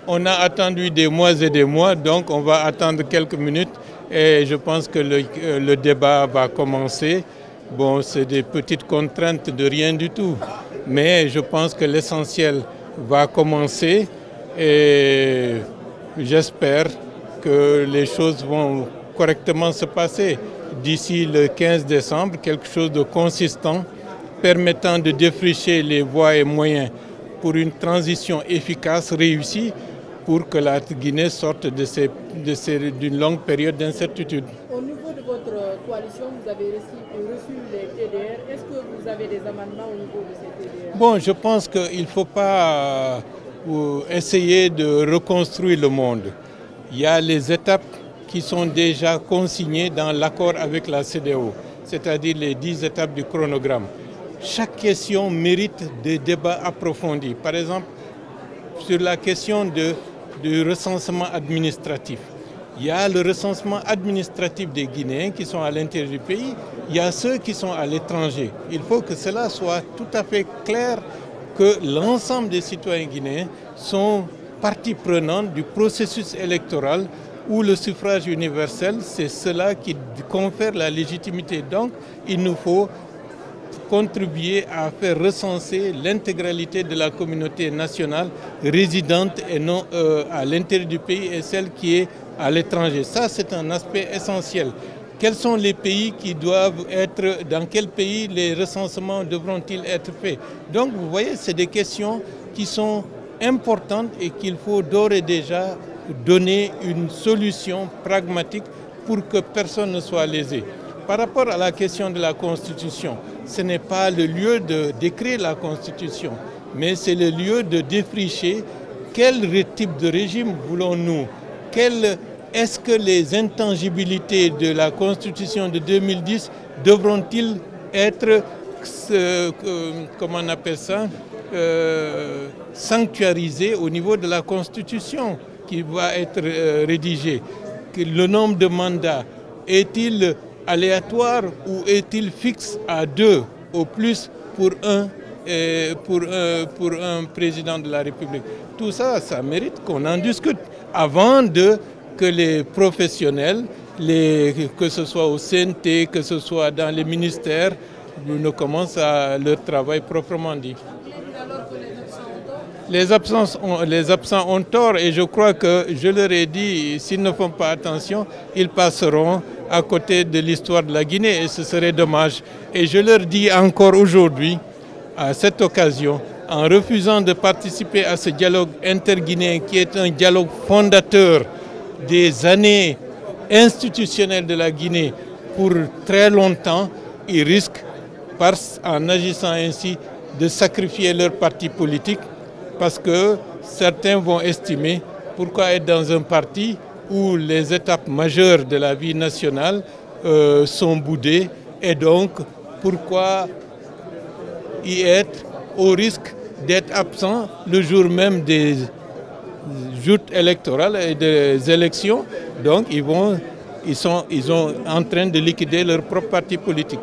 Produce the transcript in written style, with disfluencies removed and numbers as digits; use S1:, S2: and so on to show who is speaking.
S1: On a attendu des mois et des mois, donc on va attendre quelques minutes et je pense que le débat va commencer. Bon, c'est des petites contraintes de rien du tout, mais je pense que l'essentiel va commencer et j'espère que les choses vont correctement se passer d'ici le 15 décembre, quelque chose de consistant permettant de défricher les voies et moyens pour une transition efficace, réussie, pour que la Guinée sorte d'une longue période d'incertitude.
S2: Au niveau de votre coalition, vous avez reçu les TDR. Est-ce que vous avez des amendements au niveau de ces TDR?
S1: Bon, je pense qu'il ne faut pas essayer de reconstruire le monde. Il y a les étapes qui sont déjà consignées dans l'accord avec la CEDEAO, c'est-à-dire les 10 étapes du chronogramme. Chaque question mérite des débats approfondis. Par exemple, sur la question du recensement administratif. Il y a le recensement administratif des Guinéens qui sont à l'intérieur du pays, il y a ceux qui sont à l'étranger. Il faut que cela soit tout à fait clair que l'ensemble des citoyens guinéens sont partie prenante du processus électoral où le suffrage universel, c'est cela qui confère la légitimité. Donc, il nous faut contribuer à faire recenser l'intégralité de la communauté nationale résidente et non à l'intérieur du pays et celle qui est à l'étranger. Ça, c'est un aspect essentiel. Quels sont les pays qui doivent être, dans quel pays les recensements devront-ils être faits? Donc, vous voyez, c'est des questions qui sont importantes et qu'il faut d'ores et déjà donner une solution pragmatique pour que personne ne soit lésé. Par rapport à la question de la Constitution, ce n'est pas le lieu d'écrire la Constitution, mais c'est le lieu de défricher quel type de régime voulons-nous, est-ce que les intangibilités de la Constitution de 2010 devront-ils être, comment on appelle ça, sanctuarisées au niveau de la Constitution qui va être rédigée? Le nombre de mandats est-il aléatoire ou est-il fixe à 2 au plus pour un président de la République? Tout ça, ça mérite qu'on en discute avant que les professionnels, que ce soit au CNT, que ce soit dans les ministères, ne commencent à leur travail proprement dit. Les absents ont tort et je crois que, je leur ai dit, s'ils ne font pas attention, ils passeront à côté de l'histoire de la Guinée et ce serait dommage. Et je leur dis encore aujourd'hui, à cette occasion, en refusant de participer à ce dialogue interguinéen qui est un dialogue fondateur des années institutionnelles de la Guinée pour très longtemps, ils risquent, en agissant ainsi, de sacrifier leur parti politique parce que certains vont estimer pourquoi être dans un parti où les étapes majeures de la vie nationale sont boudées et donc pourquoi y être au risque d'être absent le jour même des joutes électorales et des élections. Donc ils sont en train de liquider leur propre parti politique.